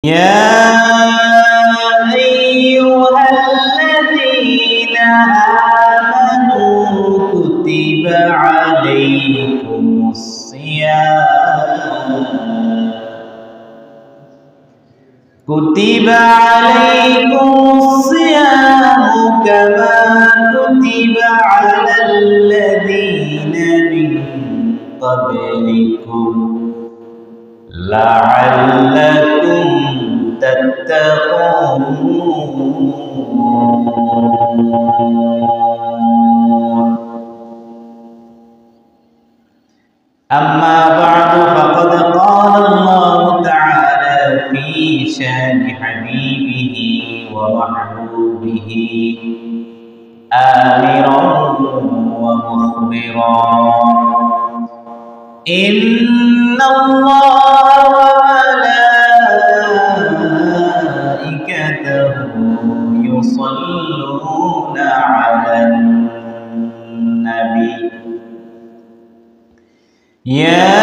يا أيها الذين آمنوا كتب عليكم الصيام كما كتب على الذين من قبلكم لعلكم تتقون أما بعد فقد قال الله تعالى في شان حبيبه ومحبوبه آمرا ومخبرا إن الله وملائكته يصلون على النبي يا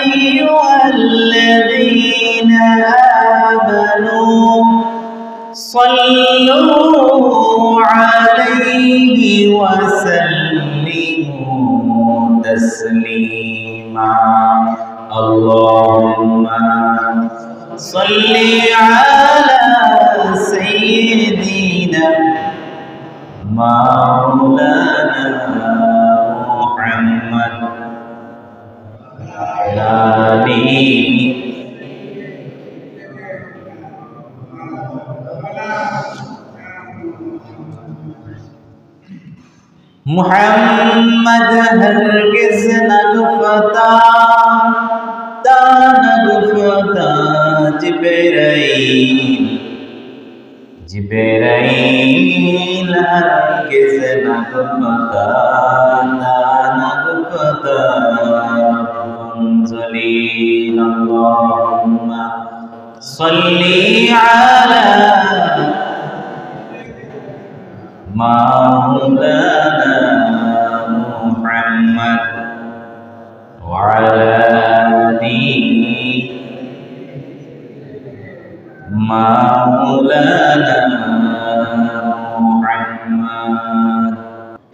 أيها الذين آمنوا صلوا عليه وسلموا تسليما اللهم صل على سيدنا مولانا محمد محمد हरगिज़ न गुफ़्ता जिब्राईल हरगिज़ न गुफ़्ता रब्बुल अल्लाहुम्मा सल्ली अला मौलाना मुहम्मद वअला आलि मौलाना मुहम्मद।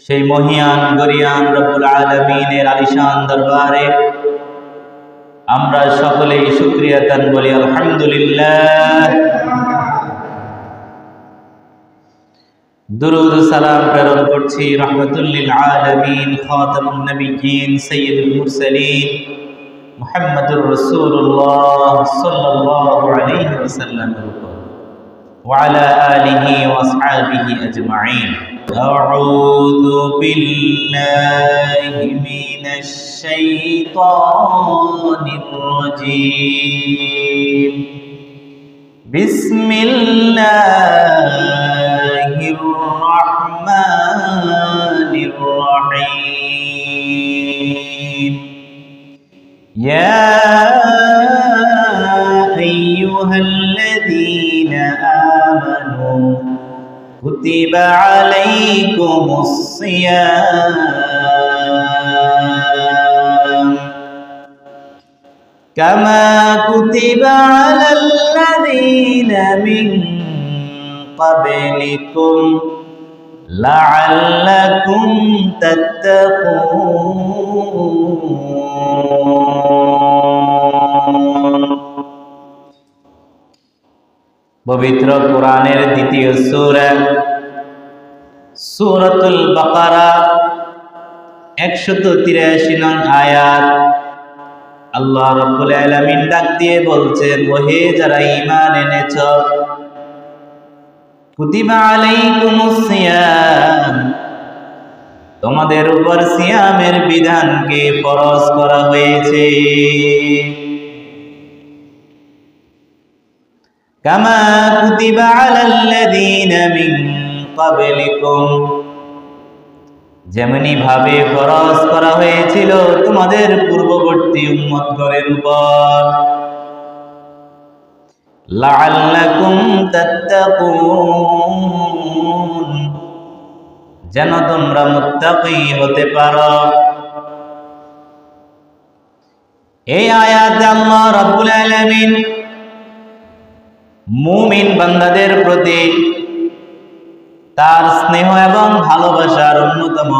সেই মহিয়ান গরিয়ান রব্বুল আলামিনের আলিশান দরবারে আমরা সকলেই শুকরিয়া দান বলি আলহামদুলিল্লাহ। दुरूद सलाम प्रेरण करছি रहमतुल लिल आलमीन खातमुन नबिय्यिन सय्यिदुल मुरसलीन मुहम्मदुर रसूलुल्लाह सल्लल्लाहु अलैहि वसल्लम व अला आलिहि व अस्हाबिहि अजमाइन। अऊज़ु बिल्लाहि मिनश शैतानिर रजीम बिस्मिल्लाहिर रहमानिर रहीम। या अय्युहल्लज़ीना आमनू कुतिबा अलैकुमुस सियाम कमा कुतिबा अलल्लज़ीना मिन क़ब्लिकुम लअल्लकुम तत्तक़ून। पवित्र कुरानेर द्वितीय सूरा सूरतुल बकरा 183 नং आयात আল্লাহ রাব্বুল আলামিন ডাক দিয়ে বলছেন, ওহে যারা ঈমান এনেছো, কুতিবা আলাইকুমুস সিয়াম, তোমাদের উপর সিয়ামের বিধানকে ফরজ করা হয়েছে। কামা কুতিবা আলাল্লাযীনা মিন ক্বাবলিকুম, যেমনি ভাবে ফরজ করা হয়েছিল তোমাদের পূর্ববর্তী উম্মতগণের উপর। লাআল্লাকুম তাত্তাকুন, যেন তোমরা মুত্তাকি হতে পারো। এই আয়াতে আল্লাহ রাব্বুল আলামিন মুমিন বান্দাদের প্রতি তার স্নেহ এবং ভালোবাসার অন্যতম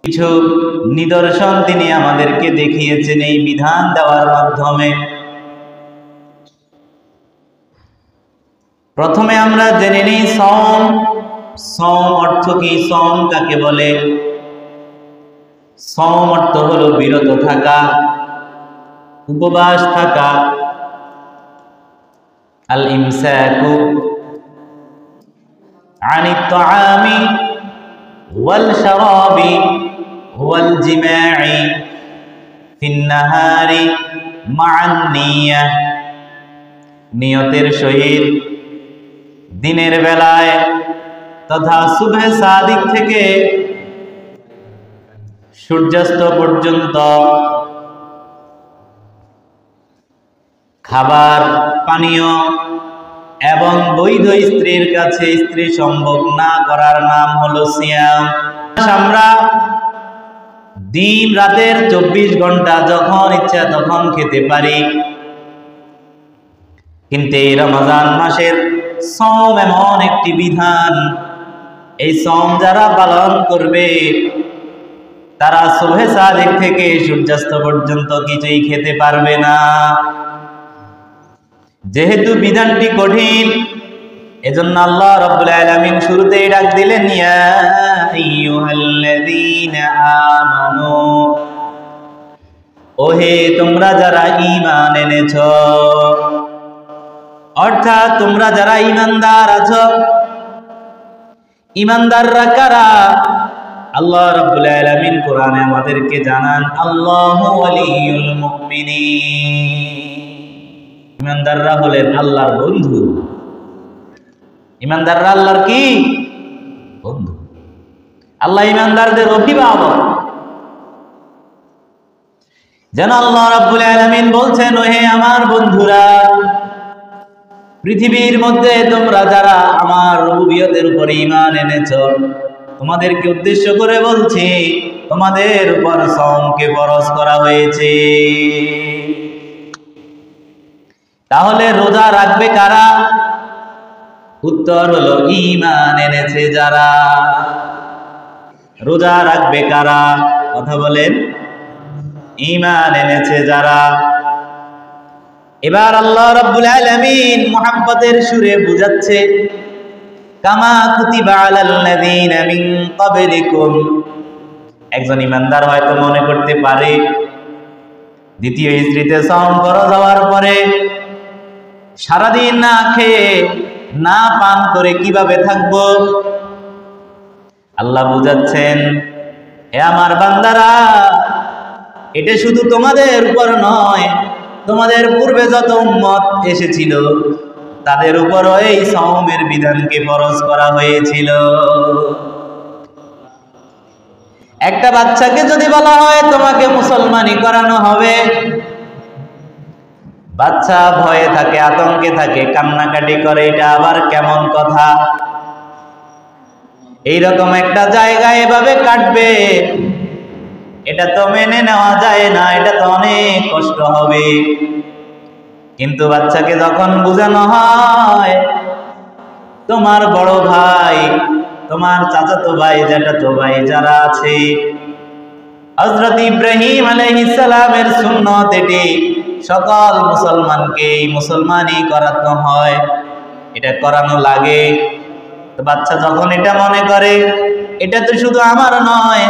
কিছু নিদর্শন তিনি আমাদেরকে দেখিয়েছেন এই বিধান দেওয়ার মাধ্যমে। প্রথমে আমরা জেনে নিই সওম। সওম অর্থ কি? সওম কাকে বলে? সওম অর্থ হলো বিরত থাকা, উপবাস থাকা। আল ইমসাকু আনিত তাআমি ওয়াল শারাবি ওয়াল জিমা'i ফিন নাহারি মা'আন নিয়াহ। নিয়তের সহিত দিনের বেলায় তথা সুবহে সাদিক থেকে সূর্যাস্ত পর্যন্ত খাবার পানীয় এবং বৈধ স্ত্রীর কাছে স্ত্রী সম্ভোগ না করার নাম হলো সিয়াম। আমরা দিন রাতের 24 ঘন্টা যখন ইচ্ছা তখন খেতে পারি, কিন্তু এই রমজান মাসের সওম এমন একটি বিধান, এই সওম যারা পালন করবে তারা সুবহে সাদিক থেকে সূর্যাস্ত পর্যন্ত কিছুই খেতে পারবে না। যেহেতু বিধানটি কঠিন, এজন্য আল্লাহ রাব্বুল আলামিন শুরুতেই ডাক দিলেন, ইয়া আইয়ুহাল্লাযীনা আমানু, ওহে তোমরা যারা ঈমান এনেছো। অর্থাৎ তোমরা যারা ঈমানদার আছো। ঈমানদাররা কারা? আল্লাহ রাব্বুল আলামিন কোরআনে আমাদেরকে জানান, আল্লাহু ওয়ালিয়ুল মুমিনিন। ঈমানদাররা হলেন আল্লাহর বন্ধু। ঈমানদাররা আল্লাহর কি বন্ধু? আল্লাহ ঈমানদারদের অভিভাবক। যেন আল্লাহ রাব্বুল আলামিন বলছেন, ওহে আমার বন্ধুরা, পৃথিবীর মধ্যে তোমরা যারা আমার রুবুবিয়তের উপর ঈমান এনেছো, তোমাদেরকে উদ্দেশ্য করে বলছি, তোমাদের উপর সওমকে ফরজ করা হয়েছে। তাহলে রোজা রাখবে কারা? উত্তর হলো ঈমান এনেছে যারা। রোজা রাখবে কারা? কথা বলেন। ঈমান এনেছে যারা। এবার আল্লাহ রাব্বুল আলামিন মুহাব্বতের সুরে বুঝাচ্ছে, কামা কুতিবা আলাল্লাযীনা মিন ক্বাবলিকুম। একজন ঈমানদার হয়তো মনে করতে পারে, দ্বিতীয় হিজরিতে সওম ফরজ হওয়ার পরে সারাদিন না খেয়ে না পান করে কিভাবে থাকবো? আল্লাহ বুঝাচ্ছেন, হে আমার বান্দারা, এটা শুধু তোমাদের উপর নয়, তোমাদের পূর্বে যত উম্মত এসেছিল তাদের উপরও এই সওমের বিধানকে ফরজ করা হয়েছিল। একটা বাচ্চাকে যদি বলা হয় তোমাকে মুসলমানি করানো হবে, বাচ্চা ভয়ে থাকে, আতঙ্কে থাকে, কান্নাকাটি করে, এটা আবার কেমন কথা? এইরকম একটা জায়গায় এভাবে কাটবে, এটা তো মেনে নেওয়া যায় না, এটা তো অনেক কষ্ট হবে। কিন্তু বাচ্চাকে যখন বোঝানো হয়, তোমার বড় ভাই, তোমার চাচাতো ভাই, জ্যাঠাতো ভাই যারা আছে, হযরত ইব্রাহিম আলাইহিস সালামের সুন্নাত এটি সকল মুসলমানকে মুসলমানি করানো হয়, এটা করানো লাগে। তো বাচ্চা যখন এটা মনে করে এটা তো শুধু আমার নয়,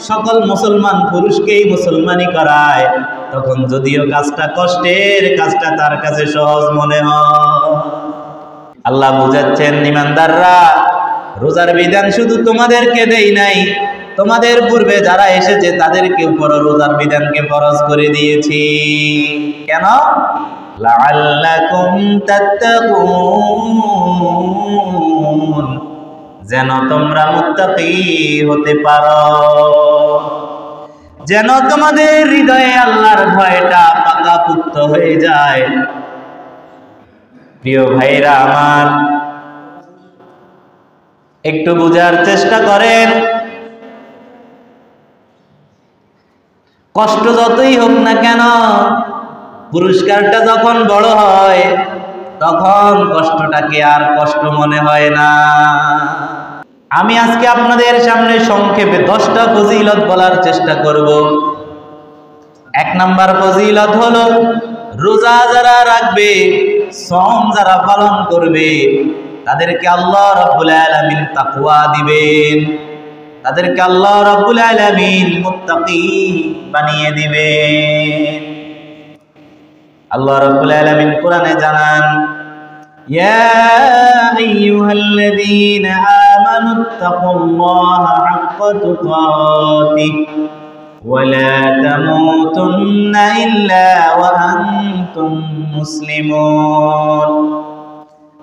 সকল মুসলমান পুরুষকেই মুসলমানি করায়, তখন যদিও কাজটা কষ্টের, কাজটা তার কাছে সহজ মনে হয়। আল্লাহ বুঝাচ্ছেন, ঈমানদাররা, রোজার বিধান শুধু তোমাদেরকে দেই নাই, তোমাদের পূর্বে যারা এসেছে তাদেরকে উপর রোজার বিধানকে ফরজ করে দিয়েছি। কেন? লাআল্লাকুম তাত্তাকুন, যেন তোমরা মুত্তাকি হতে পারো, যেন তোমাদের হৃদয়ে আল্লাহর ভয়টা পাকাপুক্ত হয়ে যায়। প্রিয় ভাইরা আমার, একটু বুঝার চেষ্টা করেন, কষ্ট যতই হোক না কেন, পুরস্কারটা যখন বড় হয় তখন কষ্টটাকে আর কষ্ট মনে হয় না। আমি আজকে আপনাদের সামনে সংক্ষেপে 10টা ফজিলত বলার চেষ্টা করব। 1 নাম্বার ফজিলত হলো, রোজা যারা রাখবে, সওম যারা পালন করবে, তাদেরকে আল্লাহ রাব্বুল আলামিন তাকওয়া দিবেন, তাদেরকে আল্লাহ রাব্বুল আলামিন মুত্তাকি বানিয়ে দিবেন। আল্লাহ রাব্বুল আলামিন কোরআনে জানান, ইয়া আইয়ুহাল্লাযীনা আমানুত্তাকুল্লাহা হাক্কা তুকাতিহি ওয়া লা তামুতুন্না ইল্লা ওয়া আনতুম মুসলিমুন।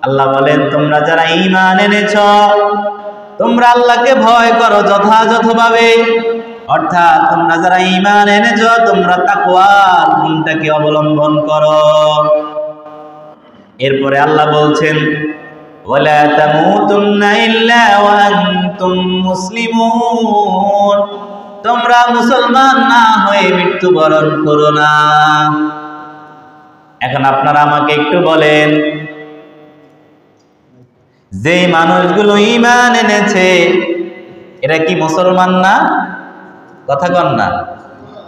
আল্লাহ বলেন, তোমরা যারা ঈমান এনেছো, তোমরা আল্লাহকে ভয় করো যথাযথভাবে। অর্থাৎ তোমরা যারা ঈমান এনেছো, তোমরা তাকওয়ার গুণটাকে অবলম্বন করো। এরপরে আল্লাহ বলছেন, ওয়ালা তামুতুন্না ইল্লা ওয়া আনতুম মুসলিমুন, তোমরা মুসলমান না হয়ে মৃত্যুবরণ করো না। এখন আপনারা আমাকে একটু বলেন, যে মানুষগুলো ঈমান এনেছে এরা কি মুসলমান না? কথা কন না।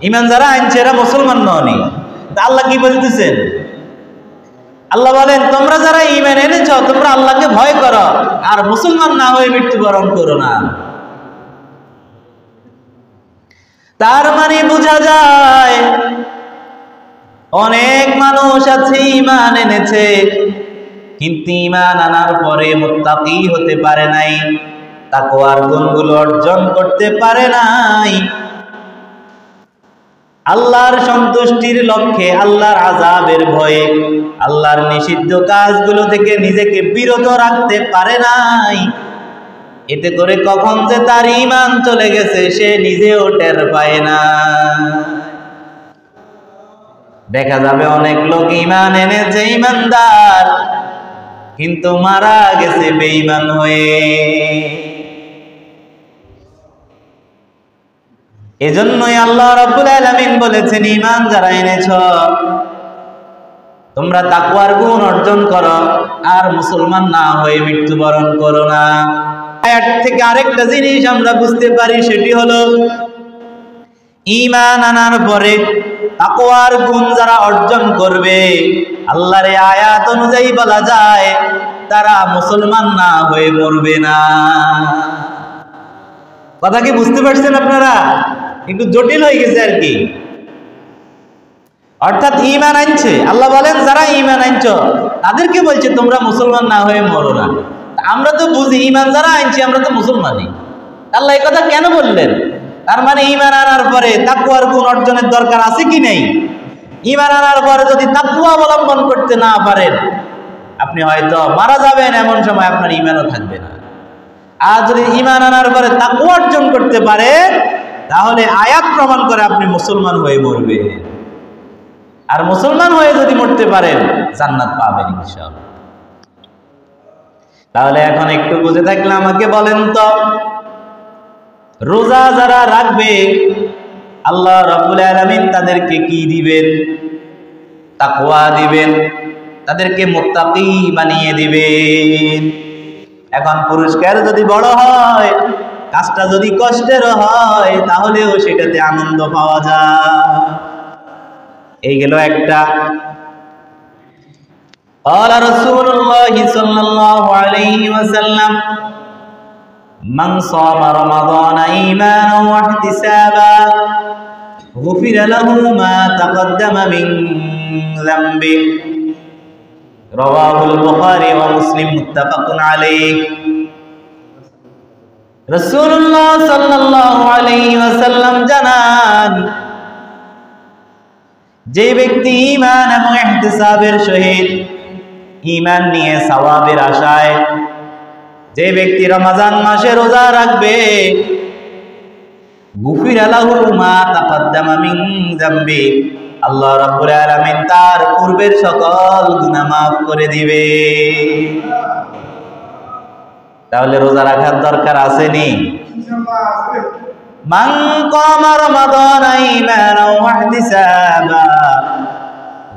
ঈমান যারা আনছে এরা মুসলমান নয়। আল্লাহ কি বলতেছেন? আল্লাহ বলেন, তোমরা যারা ঈমান এনেছো, তোমরা আল্লাহকে ভয় করো আর মুসলমান না হয়ে মৃত্যুবরণ করো না। তার মানে বোঝা যায় অনেক মানুষ আছে ঈমান এনেছে, কিন্তু ঈমান আনার পরে মুত্তাকি হতে পারে নাই, তাকওয়ার গুণগুলো অর্জন করতে পারে নাই। আল্লাহর সন্তুষ্টির লক্ষ্যে, আল্লাহর আযাবের ভয়ে, আল্লাহর নিষিদ্ধ কাজগুলো থেকে নিজেকে বিরত রাখতে পারে নাই। এতে করে কখন যে তার ঈমান চলে গেছে সে নিজেও টের পায় না। দেখা যাবে অনেক লোক ঈমান এনেছে, ঈমানদার, কিন্তু মারা গেছে বেঈমান হয়ে। এজন্যই আল্লাহ রাব্বুল আলামিন বলেছেন, ঈমান যারা এনেছো তোমরা তাকওয়ার গুণ অর্জন করো আর মুসলমান না হয়ে মৃত্যুবরণ করো না। আয়াত থেকে আরেকটা জিনিস আমরা বুঝতে পারি, সেটি হলো ঈমান আনার পরে তাকওয়ার গুণ যারা অর্জন করবে, আল্লাহর এই আয়াত অনুযায়ী বলা যায় তারা মুসলমান না হয়ে মরবে না। কথা কি বুঝতে পারছেন আপনারা? একটু জটিল হয়ে গেছে আর কি। অর্থাৎ ঈমান আনছে, আল্লাহ বলেন যারা ঈমান আনছো তাদেরকে বলছে তোমরা মুসলমান না হয়ে মরো না। আমরা তো বুঝি ঈমান যারা আনছি আমরা তো মুসলমানই। আল্লাহ এই কথা কেন বললেন? তার মানে ঈমান আনার পরে তাকওয়ার গুণ অর্জনের দরকার আছে কি নেই? ঈমান আনার পরে যদি তাকওয়া অবলম্বন করতে না পারেন, আপনি হয়তো মারা যাবেন, এমন সময় আপনার ঈমানও থাকবে না। আর যদি ঈমান আনার পরে তাকওয়া অর্জন করতে পারেন, তাহলে আয়াত প্রমাণ করে আপনি মুসলমান হয়ে মরবেন। আর মুসলমান হয়ে যদি মরতে পারেন, জান্নাত পাবেন ইনশাআল্লাহ। তাহলে এখন একটু বুঝে থাকলে আমাকে বলেন তো, রোজা যারা রাখবে আল্লাহ রাব্বুল আলামিন তাদেরকে কি দিবেন? তাকওয়া দিবেন, তাদেরকে মুত্তাকি বানিয়ে দিবেন। এখন পুরস্কার যদি বড় হয়, কাজটা যদি কষ্টের হয়, তাহলেও সেটাতে আনন্দ পাওয়া যায়। এই গেল একটা। قال رسول الله صلى الله عليه وسلم من صام رمضان إيمانا واحتسابا غفر له ما تقدم من ذنبه رواه البخاري ومسلم متفق عليه। রাসূলুল্লাহ সাল্লাল্লাহু আলাইহি ওয়াসাল্লাম জানান, যে ব্যক্তি ঈমান এবং ইহতিসাবের সহিত, ঈমান নিয়ে সওয়াবের আশায় যে ব্যক্তি রমজান মাসে রোজা রাখবে, গুফিরা লাহু মা তাকদ্দামা মিন যামবি, আল্লাহ রাব্বুল আলামিন তার পূর্বের সকল গুনাহ মাফ করে দিবে। তাহলে রোজা রাখার দরকার আছে নি? মান কামা রমাদানা ঈমানাও ওয়া ইহতিসাবা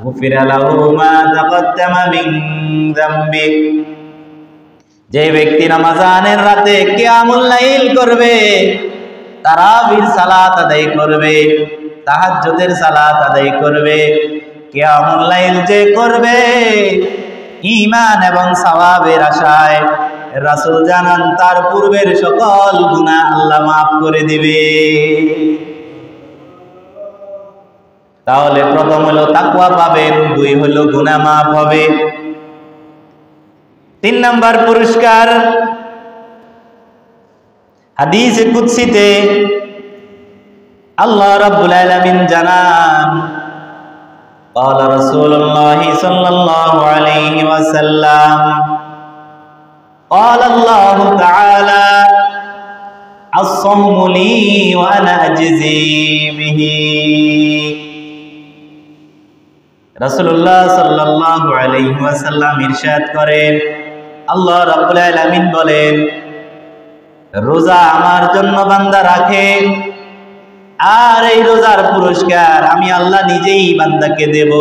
গুফিরা লাহু মা তাকদ্দামা মিন যামবি। যে ব্যক্তি রমজানের রাতে কিয়ামুল লাইল করবে, তারাবির সালাত আদায় করবে, তাহাজ্জুদের সালাত আদায় করবে, কিয়ামুল লাইল যে করবে ঈমান এবং সওয়াবের আশায়, রাসূল জানান তার পূর্বের সকল গুনাহ আল্লাহ মাফ করে দিবে। তাহলে প্রথম হলো তাকওয়া পাবেন, দুই হলো গুনাহ মাফ হবে। 3 নাম্বার পুরস্কার, হাদিসে কুদসিতে আল্লাহ রাব্বুল আলামিন জানান, قال رسول الله صلى الله عليه وسلم قال الله تعالى الصوم لي وأنا أجزي به। রাসূলুল্লাহ সাল্লাল্লাহু আলাইহি ওয়াসাল্লাম ইরশাদ করেন, আল্লাহ রাব্বুল আলামিন বলেন, রোজা আমার জন্য বান্দা রাখে, আর এই রোজার পুরস্কার আমি আল্লাহ নিজেই বান্দাকে দেব।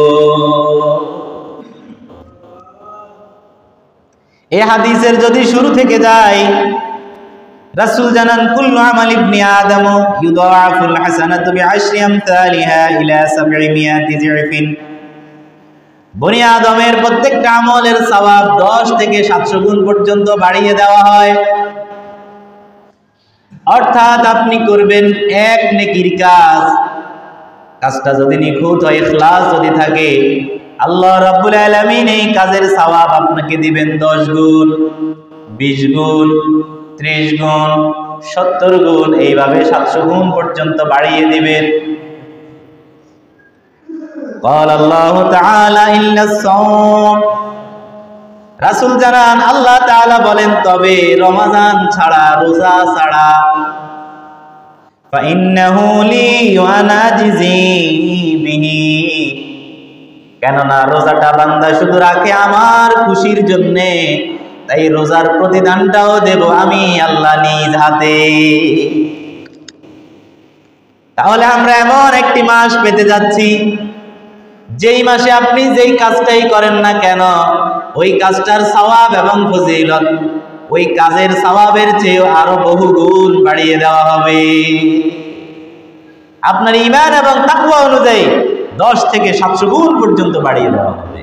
এই হাদিসের যদি শুরু থেকে যাই, রাসূল জানান কুল্লু আমাল ইবনি আদম ইউদাআফুল হাসানাতু বিআশরি আমসালিহা ইলা 700 যিফিন। বনি আদমের প্রত্যেকটা আমলের সওয়াব 10 থেকে 700 গুণ পর্যন্ত বাড়িয়ে দেওয়া হয়। অর্থাৎ আপনি করবেন এক নেকির কাজ, কাজটা যদি নিখুঁত হয়, ইখলাস যদি থাকে, আল্লাহ রাব্বুল আলামিন এই কাজের সওয়াব আপনাকে দিবেন 10 গুণ, 20 গুণ, 30 গুণ, 70 গুণ, এইভাবে 700 গুণ পর্যন্ত বাড়িয়ে দিবেন। قال الله تعالى إلا الصوم। রাসূল জানান আল্লাহ তাআলা বলেন, তবে রমজান ছাড়া, রোজা ছাড়া, ফাইন্নাহু লি ওয়া আনা আজজি বিহি। কেননা রোজাটা বান্দা শুধু রাখে আমার খুশির জন্য, তাই রোজার প্রতিদানটাও দেব আমি আল্লাহ নিজ হাতে। তাহলে আমরা এমন একটি মাস পেতে যাচ্ছি, যেই মাসে আপনি যেই কাজটাই করেন না কেন, ওই কাজটার সওয়াব এবং ফজিলত ওই কাজের সওয়াবের চেয়ে আরো বহু গুণ বাড়িয়ে দেওয়া হবে। আপনার ঈমান এবং তাকওয়া অনুযায়ী 10 থেকে 700 গুণ পর্যন্ত বাড়িয়ে দেওয়া হবে।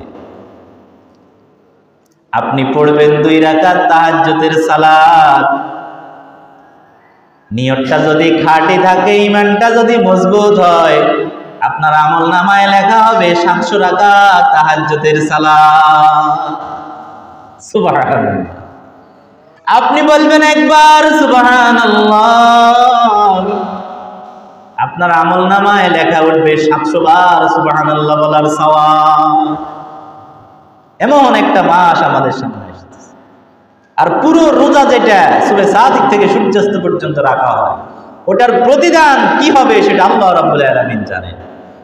আপনি পড়বেন 2 রাকাত তাহাজ্জুদের সালাত। নিয়তটা যদি খাঁটি থাকে, ঈমানটা যদি মজবুত হয়, আপনার আমলনামায় লেখা হবে 700 রাকাত তাহাজ্জুদের সালাত। সুবহানাল্লাহ। আপনি বলবেন একবার সুবহানাল্লাহ, আপনার আমলনামায় লেখা উঠবে 700 বার সুবহানাল্লাহ বলার সওয়াব। এমন একটা মাস আমাদের সামনে এসেছে। আর পুরো রোজা যেটা সূরা সাদিক থেকে সূর্যাস্ত পর্যন্ত রাখা হয়, ওটার প্রতিদান কি হবে সেটা আল্লাহ রাব্বুল আলামিন জানেন।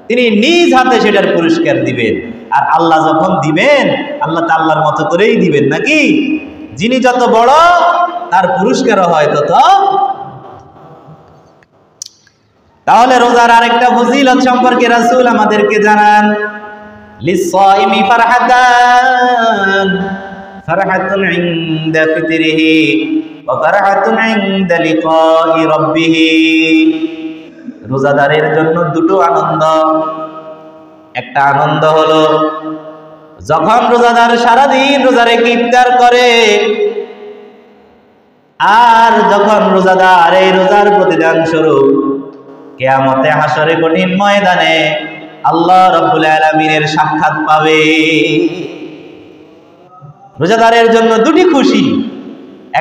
তিনি নিজ হাতে সেটার পুরস্কার দিবেন। আর আল্লাহ যখন দিবেন, আল্লাহ তাআলার মতো করেই দিবেন, নাকি? যিনি যত বড়, তার পুরস্কারও হয় তত। তাহলে রোজার আরেকটা ফজিলত সম্পর্কে রাসূল আমাদেরকে জানান, লিস-সাইমি ফারহাতান, ফারহাতুন ইনদা ফিতরিহি ওয়া ফারহাতুন ইনদা লিকাই রাব্বিহি। রোজাদারের জন্য দুটো আনন্দ। একটা আনন্দ হলো যখন রোজাদার সারাদিন রোজা রেখে ইফতার করে, আর যখন রোজাদার এই রোজার প্রতিদান স্বরূপ কিয়ামতে হাসরে কঠিন ময়দানে আল্লাহ রাব্বুল আলামিনের সাক্ষাৎ পাবে। রোজাদারের জন্য দুটি খুশি।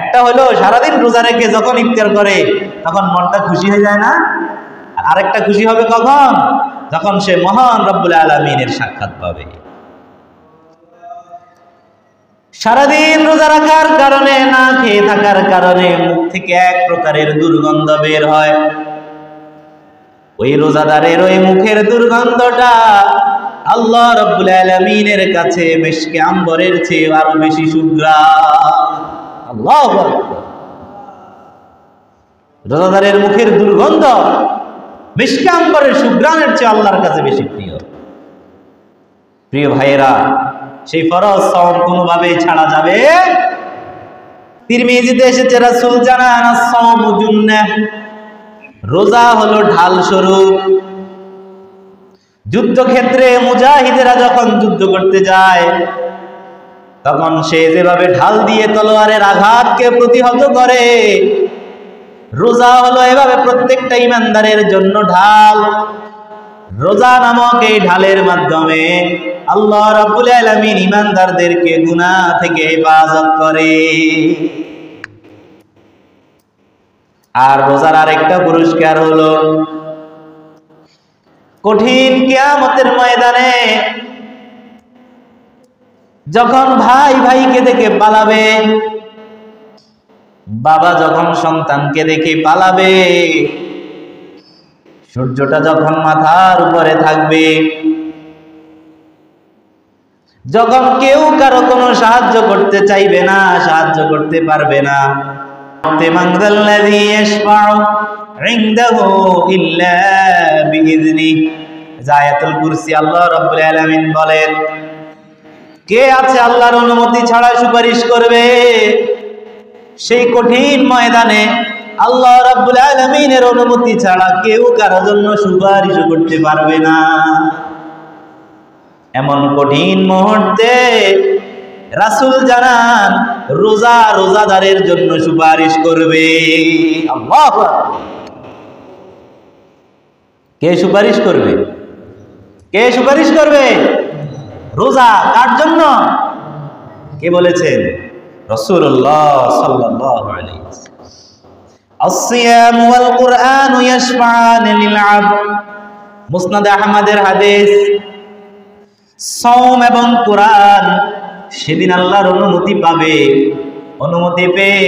একটা হলো সারাদিন রোজা রেখে যখন ইফতার করে তখন মনটা খুশি হয়ে যায় না? আরেকটা খুশি হবে কখন? যখন সে মহান রব্বুল আলামিনের সাক্ষাৎ পাবে। সারাদিন রোজা রাখার কারণে, না খেয়ে থাকার কারণে মুখ থেকে এক প্রকারের দুর্গন্ধ বের হয়। ওই রোজাদারের ওই মুখের দুর্গন্ধটা আল্লাহ রাব্বুল আলামিনের কাছে মিশকে আম্বরের চেয়ে আরো বেশি সুগ্রাণ। আল্লাহু আকবার। রোজাদারের মুখের দুর্গন্ধ মিষ্কাম্বরের সুঘ্রাণের চেয়ে আল্লাহর কাছে বেশি প্রিয়। প্রিয় ভাইয়েরা, সেই ফরজ সাওম কোনোভাবেই ছাড়া যাবে। তিরমিজিতে এসেছে রাসূল জানান আস-সাওমু জুন্নাহ, রোজা হলো ঢাল স্বরূপ। যুদ্ধক্ষেত্রে মুজাহিদেরা যখন যুদ্ধ করতে যায় তখন সে যেভাবে ঢাল দিয়ে তলোয়ারের আঘাতকে প্রতিহত করে, রোজা হলো এভাবে প্রত্যেকটা ঈমানদারের জন্য ঢাল। রোজা নামক এই ঢালের মাধ্যমে আল্লাহ রাব্বুল আলামিন ঈমানদারদেরকে গুনাহ থেকে হেফাজত করে। আর রোজার আরেকটা পুরস্কার হলো কঠিন কিয়ামতের ময়দানে যখন ভাই ভাইকে দেখে পালাবে, বাবা যখন সন্তানকে দেখে পালাবে, সূর্যটা যখন মাথার উপরে থাকবে, যখন কেউ কারো কোনো সাহায্য করতে চাইবে না, সাহায্য করতে পারবে না, আয়াতুল কুরসি আল্লাহ রাব্বুল আলামিন বলেন, কে আছে আল্লাহর অনুমতি ছাড়া সুপারিশ করবে? সেই কঠিন ময়দানে আল্লাহ রাব্বুল আলামিনের অনুমতি ছাড়া কেউ কারো জন্য সুপারিশ করতে পারবে না। এমন কঠিন মুহূর্তে রাসূল জানান রোজা রোজাদারের জন্য সুপারিশ করবে। আল্লাহু আকবার। কে সুপারিশ করবে? কে সুপারিশ করবে? রোজা কার জন্য? কে বলেছেন? রাসূলুল্লাহ সাল্লাল্লাহু আলাইহি ওয়াসাল্লাম। আস-সিয়াম ওয়াল কুরআন ইয়াশফাআন লিল আবদ। মুসনাদ আহমদের হাদিস, সাওম এবং কোরআন সেদিন আল্লাহর অনুমতি পাবে। অনুমতি পেয়ে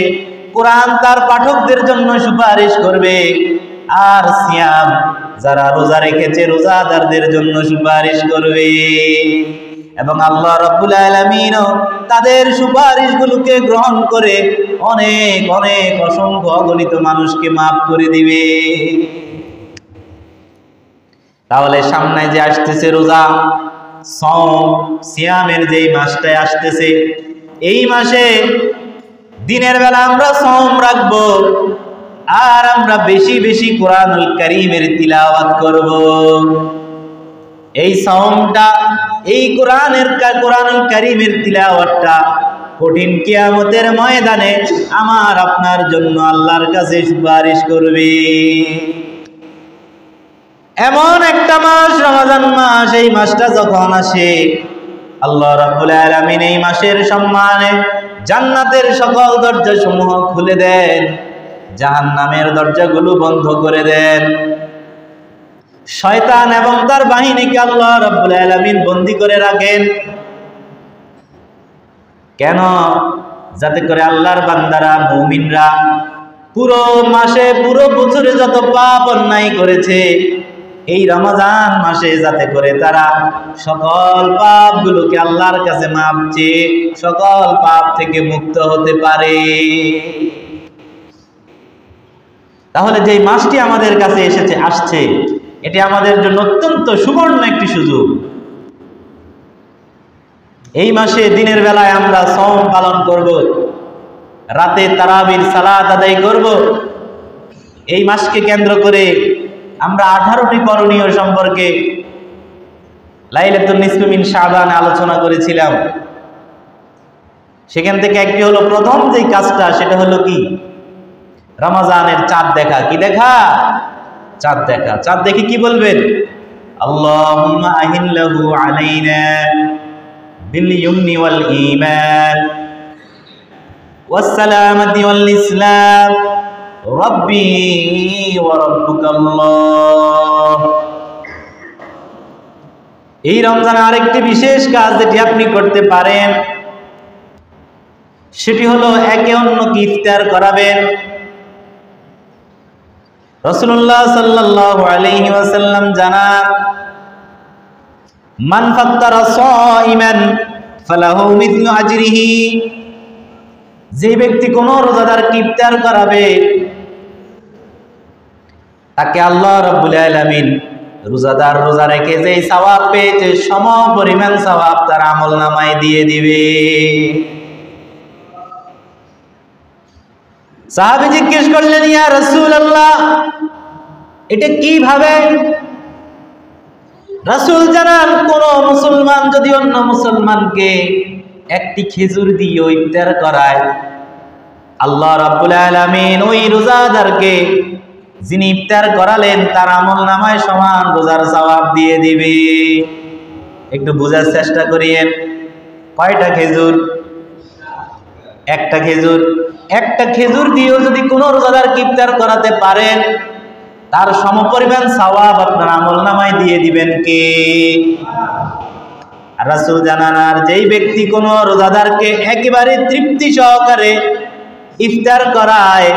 কোরআন তার পাঠকদের জন্য সুপারিশ করবে, আর সিয়াম যারা রোজা রেখেছে রোজাদারদের জন্য সুপারিশ করবে। এবং আল্লাহ রাব্বুল আলামিনও তাদের সুপারিশগুলোকে গ্রহণ করে অনেক অনেক অসংখ্য অগণিত মানুষকে মাফ করে দিবে। তাহলে সামনে যে আসতেছে রোজা, সাওম, সিয়ামের যেই মাসটায় আসতেছে, এই মাসে দিনের বেলা আমরা সাওম রাখবো, আর আমরা বেশি বেশি কোরআনুল কারীমের তিলাওয়াত করব। এই সাওমটা, এই কোরআনুল কারীমের তিলাওয়াতটা কঠিন কিয়ামতের ময়দানে আমার আপনার জন্য আল্লাহর কাছে সুপারিশ করবে। এমন একটা মাস রমজান মাস, এই মাসটা যখন আসে আল্লাহ রাব্বুল আলামিন এই মাসের সম্মানে জান্নাতের সকল দরজা সমূহ খুলে দেন, জাহান্নামের দরজাগুলো বন্ধ করে দেন। শয়তান এবং তার বাহিনীকে আল্লাহ রাব্বুল আলামিন বন্দী করে রাখেন। কেন? যাতে করে আল্লাহর বান্দারা, মুমিনরা পুরো মাসে, পুরো বছরে যত পাপ অন্যায় করেছে, এই রমজান মাসে যাতে করে তারা সকল পাপগুলোকে আল্লাহর কাছে মাপ চেয়ে সকল পাপ থেকে মুক্ত হতে পারে। তাহলে যেই মাসটি আমাদের কাছে আসছে, এটি আমাদের জন্য অত্যন্ত সুবর্ণ একটি সুযোগ। এই মাসে দিনের বেলায় আমরা সাওম পালন করব, রাতে তারাবির সালাত আদায় করব। এই মাসকে কেন্দ্র করে আমরা 18টি করণীয় সম্পর্কে লাইলাতুন নিসফি মিন শাবান আলোচনা করেছিলাম। সেখান থেকে একটি হলো, প্রথম যে কাজটা সেটা হলো কি? রমজানের চাঁদ দেখা। কি দেখা? চাঁদ দেখা। চাঁদ দেখে কি বলবেন? আল্লাহুম্মা আহিল্লাহু আলাইনা বিল ইয়ুমনি ওয়াল ঈমান ওয়াস সালামাতি ওয়াল ইসলাম রব্বি ওয়া রাব্বুকাল্লাহ। এই রমজানে আরেকটি বিশেষ কাজ যেটি আপনি করতে পারেন, সেটি হলো একে অন্যকে ইফতার করাবেন। রাসূলুল্লাহ সাল্লাল্লাহু আলাইহি ওয়াসাল্লাম জানান, মান ফাত্তারা সাইমান ফালাহু মিথলু আজরিহি। যে ব্যক্তি কোন রোজাদারকে ইফতার করাবে, তাকে আল্লাহ রাব্বুল আলামিন রোজাদার রোজা রেখে যেই সওয়াব পেয়েছে সম পরিমাণ সওয়াব তার আমলনামায় দিয়ে দিবে। সাহাবী জিজ্ঞেস করলেন, ইয়া রাসূলুল্লাহ, এটা কিভাবে? রাসূল জানান, কোন মুসলমান যদি অন্য মুসলমানকে একটি খেজুর দিয়ে ইফতার করায়, আল্লাহ রাব্বুল আলামিন ওই রোজাদারকে যিনি ইফতার করালেন তার আমলনামায় সমান রোজার সওয়াব দিয়ে দিবে। একটু বোঝার চেষ্টা করিয়েন, কয়টা খেজুর? একটা খেজুর। একটা খেজুর দিয়েও যদি কোনো রোজাদারকে ইফতার করাতে পারেন, তার সমপরিমাণ সওয়াব আপনার আমলনামায় দিয়ে দিবেন কে? রাসূল জানান, আর যেই ব্যক্তি কোনো রোজাদারকে একেবারে তৃপ্তি সহকারে ইফতার করায়,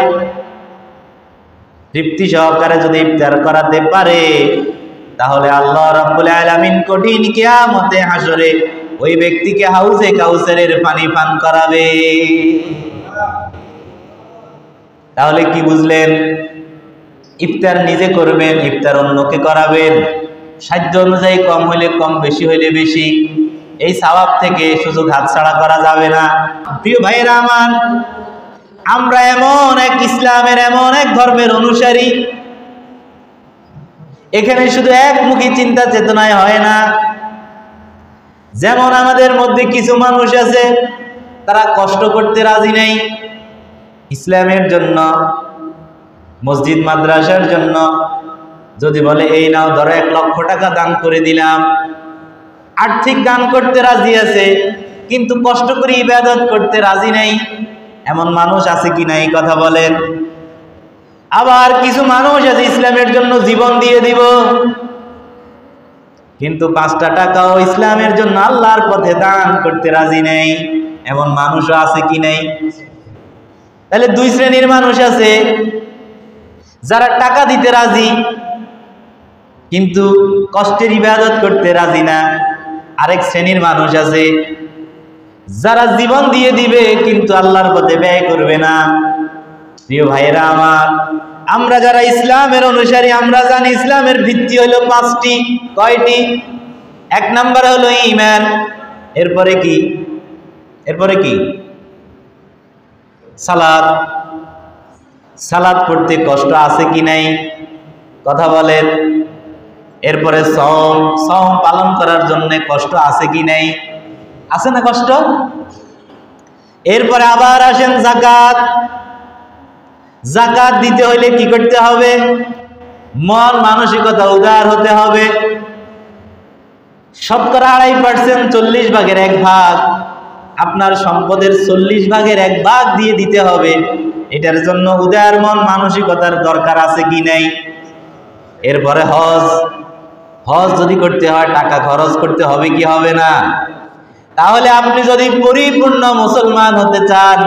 তৃপ্তি সহকারে যদি ইফতার করাতে পারে, তাহলে আল্লাহ রাব্বুল আলামিন কঠিন কিয়ামতে হাসরে ওই ব্যক্তিকে হাউজে কাউসারের পানি পান করাবে। তাহলে কি বুঝলেন? ইফতার নিজে করবেন, ইফতার অন্যকে করাবেন, সাধ্য অনুযায়ী কম হইলে কম, বেশি হইলে বেশি। এই সওয়াব থেকে সুযোগ হাতছাড়া করা যাবে না। প্রিয় ভাইয়েরা আমার, আমরা এমন এক ইসলামের এমন এক ধর্মের অনুসারী, এখানে শুধু একমুখী চিন্তা চেতনায় হয় না। যেমন আমাদের মধ্যে কিছু মানুষ আছে, তারা কষ্ট করতে রাজি নেই ইসলামের জন্য, মসজিদ মাদ্রাসার জন্য। যদি বলে এই নাও ধরো 1 লক্ষ টাকা দান করে দিলাম, আর্থিক দান করতে রাজি আছে, কিন্তু কষ্ট করে ইবাদত করতে রাজি নেই। এমন মানুষ আছে কি নাই? কথা বলেন। আবার কিছু মানুষ আছে ইসলামের জন্য জীবন দিয়ে দিব, কিন্তু 5টা টাকাও ইসলামের জন্য আল্লাহর পথে দান করতে রাজি নেই। এমন মানুষও আছে কি নাই? তাহলে 2 শ্রেণীর মানুষ আছে, যারা টাকা দিতে রাজি কিন্তু কষ্টের ইবাদত করতে রাজি না। আরেক শ্রেণীর মানুষ আছে, যারা জীবন দিয়ে দিবে কিন্তু আল্লাহর পথে ব্যয় করবে না। প্রিয় ভাইয়েরা আমার, আমরা যারা ইসলামের অনুসারী, আমরা জানি ইসলামের ভিত্তি হলো 5টি। কয়টি? 1 নাম্বার হলো ঈমান। এরপরে কি? এরপরে কি? সালাত। সালাত পড়তে কষ্ট আছে কি নাই? কথা বলেন। এরপরে সওম, সওম পালন করার জন্য কষ্ট আছে কি নাই? আছে না কষ্ট? এরপরে আবার আসেন যাকাত। যাকাত দিতে হইলে কি করতে হবে? মন মানসিকতা উদার হতে হবে। শতকরা 2.5%, 40 ভাগের 1 ভাগ, আপনার সম্পদের 40 ভাগের 1 ভাগ দিয়ে দিতে হবে। এটার জন্য উদার মন মানসিকতার দরকার আছে কি নাই? এরপরে হজ। হজ যদি করতে হয় টাকা খরচ করতে হবে কি হবে না? তাহলে আপনি যদি পরিপূর্ণ মুসলমান হতে চান,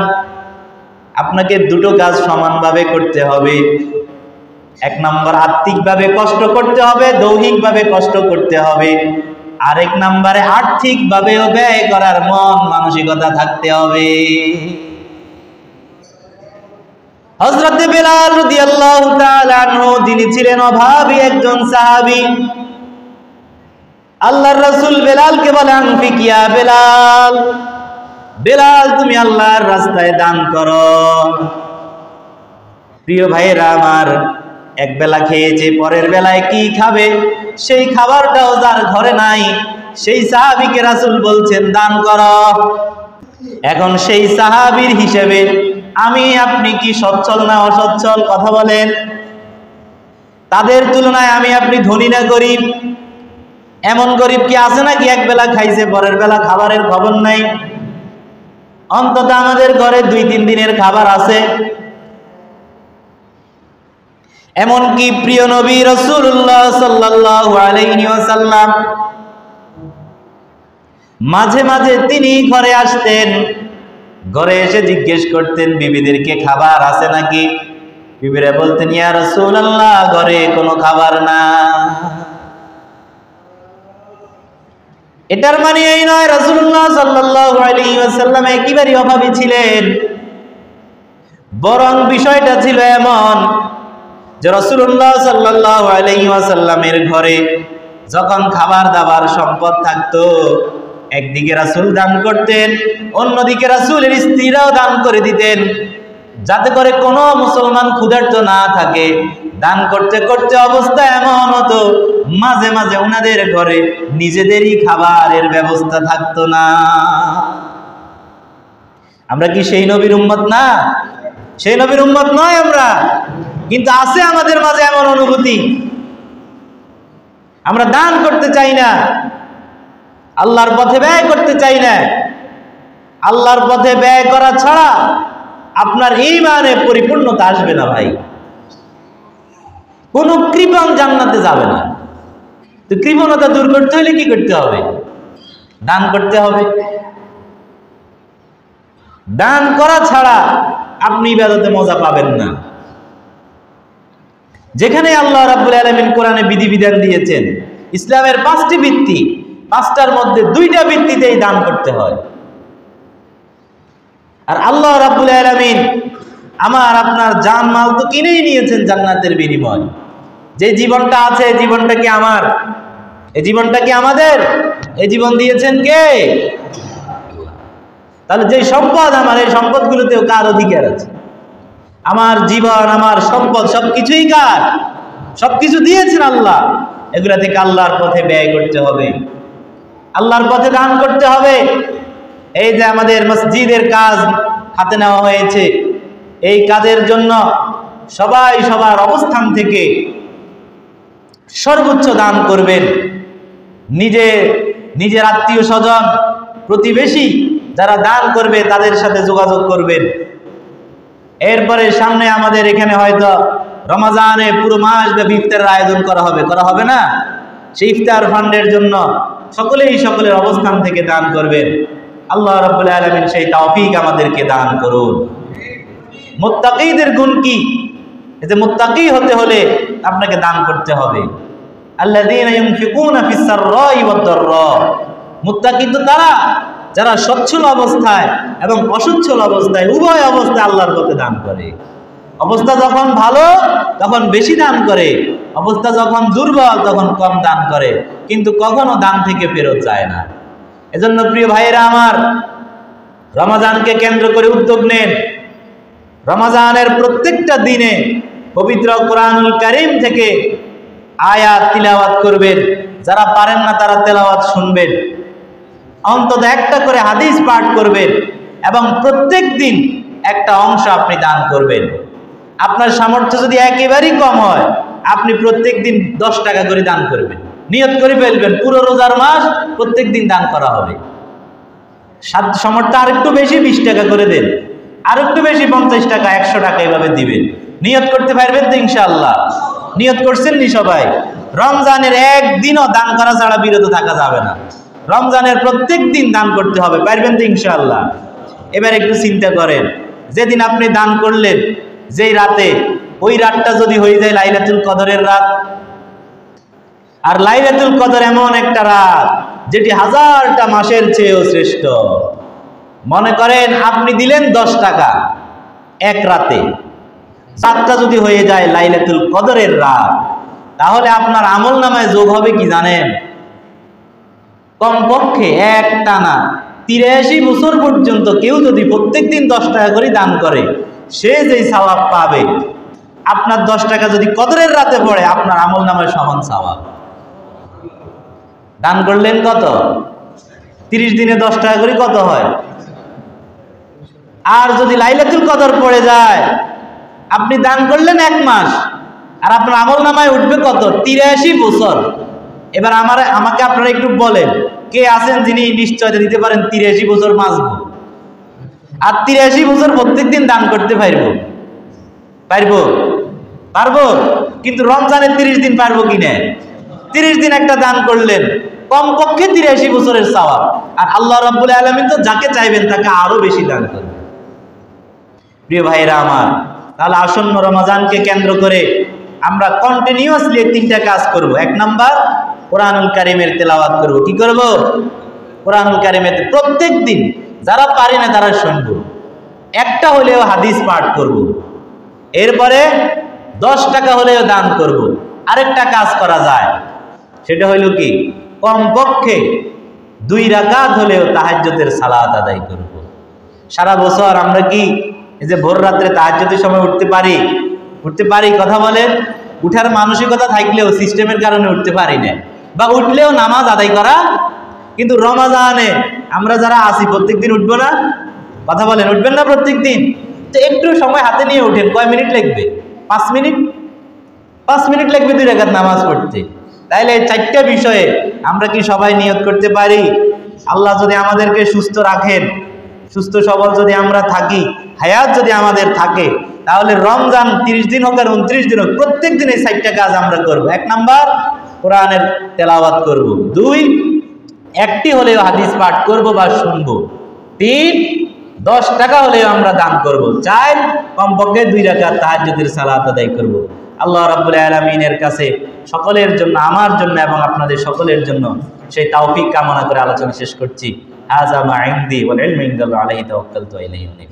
আপনাকে 2টো কাজ সমানভাবে করতে হবে। 1 নম্বর আত্মিকভাবে কষ্ট করতে হবে, দৈহিকভাবে কষ্ট করতে হবে। আরেক নম্বরে আর্থিকভাবেও ব্যয় করার মন মানসিকতা থাকতে হবে। হযরত বেলাল রাদিয়াল্লাহু তাআলা আনহু, যিনি ছিলেন অভাবী একজন সাহাবী, আল্লাহর রাসূল বেলালকে বলেন, আনফিক ইয়া বেলাল, বেলাল তুমি আল্লাহর রাস্তায় দান করো। প্রিয় ভাইয়েরা আমার, এক বেলা খেয়েছে, পরের বেলায় কি খাবে সেই খাবারটাও যার ঘরে নাই, সেই সাহাবীকে রাসূল বলছেন দান করো। এখন সেই সাহাবীর হিসেবে আমি আপনি কি সচ্ছল না অসচ্ছল? কথা বলেন। তাদের তুলনায় আমি আপনি ধনী না গরিব? এমন গরিব কি আছে নাকি এক বেলা খাইছে পরের বেলা খাবারের খবর নাই? অন্তত আমাদের ঘরে 2-3 দিনের খাবার আছে। এমনকি প্রিয় নবী রাসূলুল্লাহ সাল্লাল্লাহু আলাইহি ওয়াসাল্লাম মাঝে মাঝে তিনি ঘরে আসতেন, ঘরে এসে জিজ্ঞেস করতেন বিবিদেরকে খাবার আছে নাকি? বিবিরা বলতেন, ইয়া রাসূলুল্লাহ ঘরে কোনো খাবার না। এটার মানে এই নয় রাসূলুল্লাহ সাল্লাল্লাহু আলাইহি ওয়াসাল্লাম একেবারে অভাবী ছিলেন, বরং বিষয়টা ছিল এমন যে রাসূলুল্লাহ সাল্লাল্লাহু আলাইহি ওয়াসাল্লামের ঘরে যখন খাবার দাবার সম্পদ থাকতো, একদিকে রাসূল দান করতেন, অন্যদিকে রাসূলের স্ত্রীরাও দান করে দিতেন, যাতে করে কোনো মুসলমান ক্ষুধার্ত না থাকে। দান করতে করতে অবস্থা এমন হতো, মাঝে মাঝে ওনাদের ঘরে নিজেদেরই খাবারের ব্যবস্থা থাকতো না। আমরা কি সেই নবীর উম্মত না? সেই নবীর উম্মত নয় আমরা, কিন্তু আছে আমাদের মাঝে এমন অনুভূতি। আমরা দান করতে চাই না, আল্লাহর পথে ব্যয় করতে চাই না। আল্লাহর পথে ব্যয় করা ছাড়া আপনার ঈমানে পরিপূর্ণতা আসবে না ভাই। কোন কৃপণ জান্নাতে যাবে না। তো কৃপণতা দূর করতে হলে কি করতে হবে? দান করতে হবে। দান করা ছাড়া আপনি ইবাদতে মজা পাবেন না। যেখানে আল্লাহ রাব্বুল আলামিন কোরআনে বিধিবিধান দিয়েছেন, ইসলামের 5টি ভিত্তি, 5টার মধ্যে 2টা ভিত্তিতেই দান করতে হয়। আর আল্লাহ রাব্বুল আলামিন আমার আপনার জান মাল তো কিনেই নিয়েছেন জান্নাতের বিনিময়। যে জীবনটা আছে, এই জীবনটা কি আমার? এই জীবনটা কি আমাদের? এই জীবন দিয়েছেন কে? তাহলে যে সম্পদ আমার, এই সম্পদগুলোতেও কার অধিকার আছে? আমার জীবন, আমার সম্পদ সবকিছুই কার? সবকিছু দিয়েছেন আল্লাহ। এগুলা থেকে আল্লাহর পথে ব্যয় করতে হবে, আল্লাহর পথে দান করতে হবে। এই যে আমাদের মসজিদের কাজ হাতে নেওয়া হয়েছে, এই কাজের জন্য সবাই সবার অবস্থান থেকে সর্বোচ্চ দান করবেন। নিজের আত্মীয় স্বজন, প্রতিবেশী যারা দান করবে তাদের সাথে যোগাযোগ করবেন। এরপরে সামনে আমাদের এখানে হয়তো রমজানে পুরো মাস ব্যাপী ইফতারের আয়োজন করা হবে না? সেই ইফতার ফান্ডের জন্য সকলেই সকলের অবস্থান থেকে দান করবেন। আল্লাহ রাব্বুল আলামিন সেই তৌফিক আমাদেরকে দান করুন। মুত্তাকীদের গুণ কি? এই যে মুত্তাকী হতে হলে আপনাকে দান করতে হবে। আল্লাযীনা ইউনফিকুনা ফিস সাররাই ওয়াদ দাররা। মুত্তাকী তো তারা যারা সচ্ছল অবস্থায় এবং অসচ্ছল অবস্থায়, উভয় অবস্থায় আল্লাহর পথে দান করে। অবস্থা যখন ভালো তখন বেশি দান করে, অবস্থা যখন দুর্বল তখন কম দান করে, কিন্তু কখনো দান থেকে ফেরত যায় না। এজন্য প্রিয় ভাইয়েরা আমার, রমজানকে কেন্দ্র করে উদ্যোগ নেন। রমজানের প্রত্যেকটা দিনে পবিত্র কোরআনুল কারীম থেকে আয়াত তিলাওয়াত করবেন। যারা পারেন না তারা তেলাওয়াত শুনবেন। অন্তত একটা করে হাদিস পাঠ করবেন এবং প্রত্যেক দিন একটা অংশ আপনি দান করবেন। আপনার সামর্থ্য যদি একেবারেই কম হয়, আপনি প্রত্যেক দিন 10 টাকা করে দান করবেন। নিয়ত করে ফেলবেন পুরো রোজার মাস প্রত্যেক দিন দান করা হবে। সামর্থ্য আরেকটু বেশি 20 টাকা করে দেন, আরেকটু বেশি 50 টাকা, 100 টাকা এভাবে দিবেন। নিয়ত করতে পারবেন তো ইনশাআল্লাহ? নিয়ত করছেন নি সবাই? রমজানের একদিনও দান করা ছাড়া বিরত থাকা যাবে না। রমজানের প্রত্যেক দিন দান করতে হবে, পারবেন তো ইনশাআল্লাহ? এবার একটু চিন্তা করেন, যেদিন আপনি দান করলেন, যেই রাতে, ওই রাতটা যদি হয়ে যায় লাইলাতুল কদরের রাত। আর লাইলাতুল কদর এমন একটা রাত যেটি 1000টা মাসের চেয়েও শ্রেষ্ঠ। মনে করেন আপনি দিলেন 10 টাকা এক রাতে, 7টা যদি হয়ে যায় লাইলাতুল কদরের রাত, তাহলে আপনার আমল নামায় যোগ হবে কি জানেন? কমপক্ষে একটানা 83 বছর পর্যন্ত কেউ যদি প্রত্যেকদিন 10 টাকা করে দান করে, সে যেই সওয়াব পাবে, আপনার 10 টাকা যদি কদরের রাতে পড়ে, আপনার আমল নামায় সমান সওয়াব। দান করলেন কত? 30 দিনে 10 টাকা করে কত হয়? আর যদি লাইলাতুল কদর পড়ে যায়, আপনি দান করলেন 1 মাস, আর আপনার আমল নামায় উঠবে কত? 83 বছর। এবার আমাকে আপনারা একটু বলেন, কে আছেন যিনি নিশ্চয়তা দিতে পারেন 83 বছর বাঁচব? আর 83 বছর প্রত্যেকদিন দান করতে পারবো? কিন্তু রমজানের 30 দিন পারবো কিনা? 30 দিন একটা দান করলেন, কমপক্ষে 83 বছরের সওয়াব। আর আল্লাহ রাব্বুল আলামিন তো যাকে চাইবেন তাকে আরো বেশি দান করবেন। প্রিয় ভাইরা আমার, তাহলে আসন্ন রমজানকে কেন্দ্র করে আমরা কন্টিনিউয়াসলি 3টা কাজ করব। 1 নাম্বার, কোরআনুল কারীমের তেলাওয়াত করব। কি করব? কোরআনুল কারীমের প্রত্যেক দিন, যারা পারে না তারা শুনব, একটা হলেও হাদিস পাঠ করব। এরপরে 10 টাকা হলেও দান করব। আরেকটা কাজ করা যায়, সেটা হইল কি, কমপক্ষে 2 রাকাত হলেও তাহাজ্জুদের সালাত আদায় করব। সারা বছর আমরা কি এই যে ভোর রাত্রে তাহাজ্জুদের সময় উঠতে পারি? কথা বলেন? উঠার মানসিকতা থাকলেও সিস্টেমের কারণে উঠতে পারি না, বা উঠলেও নামাজ আদায় করা। কিন্তু রমাজানে আমরা যারা আছি প্রত্যেকদিন উঠবো না? কথা বলেন, উঠবেন না প্রত্যেকদিন? তো একটু সময় হাতে নিয়ে উঠেন। কয় মিনিট লাগবে? 5 মিনিট। 5 মিনিট লাগবে 2 রাকাত নামাজ পড়তে। তাইলে এই 4টা বিষয়ে আমরা কি সবাই নিয়ত করতে পারি? আল্লাহ যদি আমাদেরকে সুস্থ রাখেন, সুস্থ সবল যদি আমরা থাকি, হায়াত যদি আমাদের থাকে, তাহলে রমজান 30 দিন হোক আর 29 দিন হোক, প্রত্যেক দিন এই 4টা কাজ আমরা করব। 1 নাম্বার, কোরআনের তেলাওয়াত করব। 2, একটি হলেও হাদিস পাঠ করব বা শুনবো। 3, 10 টাকা হলেও আমরা দান করব। 4, কমপক্ষে 2 রাকাত তাহাজ্জুদের সালাত আদায় করব। আল্লাহ রাব্বুল আলামিনের কাছে সকলের জন্য, আমার জন্য এবং আপনাদের সকলের জন্য সেই তৌফিক কামনা করে আলোচনা শেষ করছি। হাযা মা ইনদি ওয়াল ইলমু ইনদাল্লাহি আলাইহি তাওয়াক্কালতু ইলাইহি।